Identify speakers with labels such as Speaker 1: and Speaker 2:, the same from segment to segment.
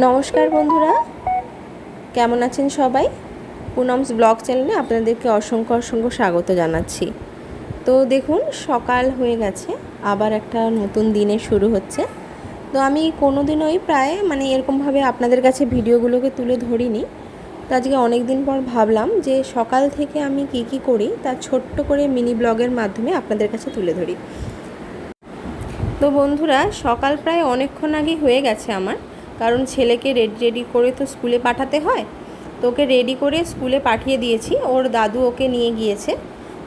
Speaker 1: নমস্কার বন্ধুরা, কেমন আছেন সবাই? পুনমস ব্লগ চ্যানেলে আপনাদেরকে অসংখ্য স্বাগত জানাচ্ছি। তো দেখুন, সকাল হয়ে গেছে, আবার একটা নতুন দিনের শুরু হচ্ছে। তো আমি কোনো দিনই প্রায় এরকমভাবে আপনাদের কাছে ভিডিওগুলোকে তুলে ধরিনি। তো আজকে অনেক দিন পর ভাবলাম যে সকাল থেকে আমি কি করি তা ছোট্ট করে মিনি ব্লগের মাধ্যমে আপনাদের কাছে তুলে ধরি। তো বন্ধুরা, সকাল প্রায় অনেকক্ষণ আগেই হয়ে গেছে আমার, কারণ ছেলেকে রেডি করে তো স্কুলে পাঠাতে হয়। তো ওকে রেডি করে স্কুলে পাঠিয়ে দিয়েছি, ওর দাদু ওকে নিয়ে গিয়েছে।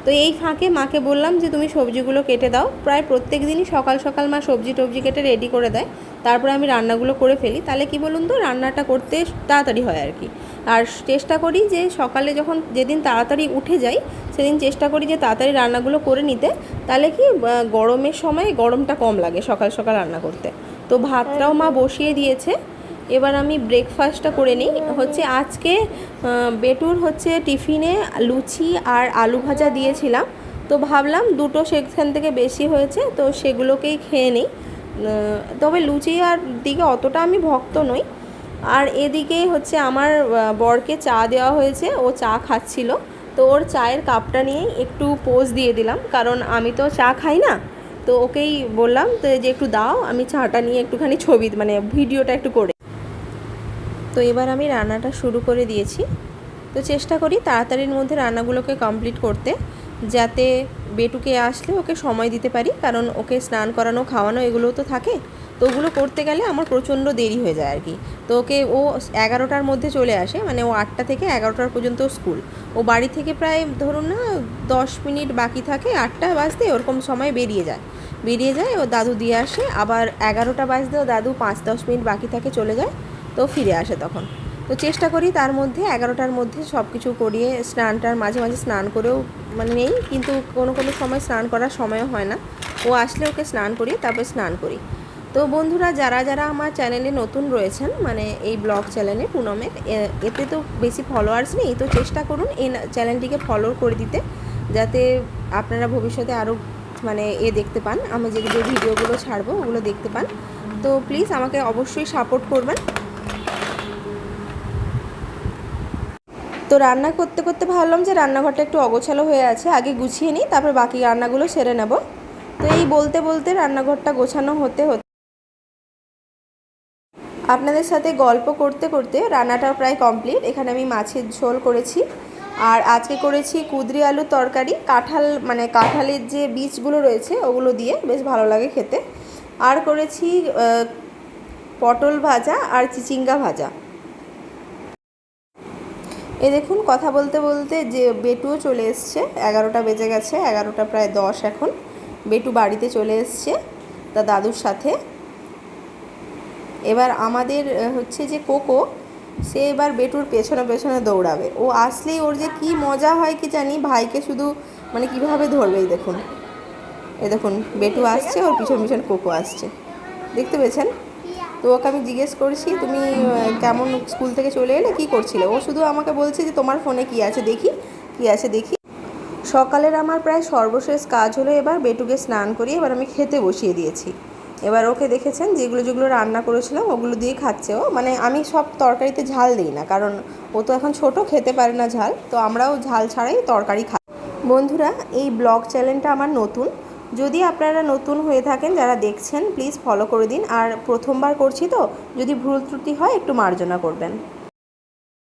Speaker 1: তো এই ফাঁকে মাকে বললাম যে তুমি সবজিগুলো কেটে দাও। প্রায় প্রত্যেক দিনই সকাল সকাল মা সবজি কেটে রেডি করে দেয়, তারপরে আমি রান্নাগুলো করে ফেলি। তাহলে কি বলুন তো, রান্নাটা করতে তাড়াতাড়ি হয় আর কি। আর চেষ্টা করি যে সকালে যেদিন তাড়াতাড়ি উঠে যাই সেদিন চেষ্টা করি যে তাড়াতাড়ি রান্নাগুলো করে নিতে। তাহলে কি গরমের সময় গরমটা কম লাগে সকাল সকাল রান্না করতে। তো ভাতটাও মা বসিয়ে দিয়েছে, এবার আমি ব্রেকফাস্টটা করে নিই। আজকে বেটুর টিফিনে লুচি আর আলু ভাজা দিয়েছিলাম। তো ভাবলাম দুটো সেখান থেকে বেশি হয়েছে, তো সেগুলোকেই খেয়ে নিই। তবে লুচি আর দিকে অতটা আমি ভক্ত নই। আর এদিকে আমার বরকে চা দেওয়া হয়েছে, ও চা খাচ্ছিল। তো ওর চায়ের কাপটা নিয়ে একটু পোজ দিয়ে দিলাম, কারণ আমি তো চা খাই না। তো ওকেই বললাম তো যে একটু দাও, আমি চাটা নিয়ে একটুখানি ছবি ভিডিওটা একটু করে। তো এবার আমি রান্নাটা শুরু করে দিয়েছি। তো চেষ্টা করি তাড়াতাড়ির মধ্যে রান্নাগুলোকে কমপ্লিট করতে, যাতে বেটুকে আসলে ওকে সময় দিতে পারি, কারণ ওকে স্নান করানো খাওয়ানো এগুলোও তো থাকে। তো ওগুলো করতে গেলে আমার প্রচণ্ড দেরি হয়ে যায় আর কি। তো ও 11টার মধ্যে চলে আসে, ও 8টা থেকে 11টার পর্যন্ত স্কুল। ও বাড়ি থেকে প্রায় ধরুন না 10 মিনিট বাকি থাকে, 8টা বাজতে ওরকম সময় বেরিয়ে যায়। ও দাদু দিয়ে আসে, আবার 11টা বাজতে ও দাদু 5-10 মিনিট বাকি থাকে চলে যায়, তো ফিরে আসে তখন। তো চেষ্টা করি তার মধ্যে 11টার মধ্যে সব কিছু করিয়ে, স্নানটার মাঝে মাঝে স্নান করেও নেই, কিন্তু কোনো সময় স্নান করার সময়ও হয় না। ও আসলে ওকে স্নান করিয়ে তারপরে স্নান করি। তো বন্ধুরা, যারা আমার চ্যানেলে নতুন রয়েছেন, এই ব্লগ চ্যানেলে পুনমের, এতে তো বেশি ফলোয়ার্স নেই। তো চেষ্টা করুন এই চ্যানেলটিকে ফলো করে দিতে, যাতে আপনারা ভবিষ্যতে আরও দেখতে পান, আমি যে ভিডিওগুলো ছাড়বো ওগুলো দেখতে পান। তো প্লিজ আমাকে অবশ্যই সাপোর্ট করবেন। তো রান্না করতে করতে ভাবলাম যে রান্নাঘরটা একটু অগোছালো হয়ে আছে, আগে গুছিয়ে নিই, তারপর বাকি রান্নাগুলো সেরে নেব। তো এই বলতে বলতে রান্নাঘরটা গোছানো হতে হতে আপনাদের সাথে গল্প করতে করতে রান্নাটা প্রায় কমপ্লিট। এখানে আমি মাছের ঝোল করেছি, আর আজকে করেছি কুঁদরি আলুর তরকারি। কাঁঠালের যে বীজগুলো রয়েছে ওগুলো দিয়ে বেশ ভালো লাগে খেতে। আর করেছি পটল ভাজা আর চিচিঙ্গা ভাজা। দেখুন, কথা বলতে বলতে যে বেটুও চলে এসছে, 11টা বেজে গেছে, 11টা প্রায় 10 এখন। বেটু বাড়িতে চলে এসছে তার দাদুর সাথে। এবার আমাদের যে কোকো, সে এবার বেটুর পেছনে দৌড়াবে। ও আসলেই ওর যে কী মজা হয় কি জানি, ভাইকে শুধু কীভাবে ধরবেই। দেখুন বেটু আসছে, ওর পিছন কোকো আসছে, দেখতে পেয়েছেন? তো ওকে আমি জিজ্ঞেস করছি, তুমি কেমন স্কুল থেকে চলে এলে, কী করছিলে? ও শুধু আমাকে বলছে যে তোমার ফোনে কী আছে দেখি। সকালের আমার প্রায় সর্বশেষ কাজ হলো এবার বেটুকে স্নান করিয়ে এবার আমি খেতে বসিয়ে দিয়েছি। এবার ওকে দেখেছেন যেগুলো রান্না করেছিলাম ওগুলো দিয়ে খাচ্ছে ও। আমি সব তরকারিতে ঝাল দিই না, কারণ ও তো এখন ছোট, খেতে পারে না ঝাল। তো আমরাও ঝাল ছাড়াই তরকারি খাই। বন্ধুরা, এই ব্লগ চ্যানেলটা আমার নতুন। যদি আপনারা নতুন হয়ে থাকেন, যারা দেখছেন, প্লিজ ফলো করে দিন। আর প্রথমবার করছি, তো যদি ভুল ত্রুটি হয় একটু মার্জনা করবেন।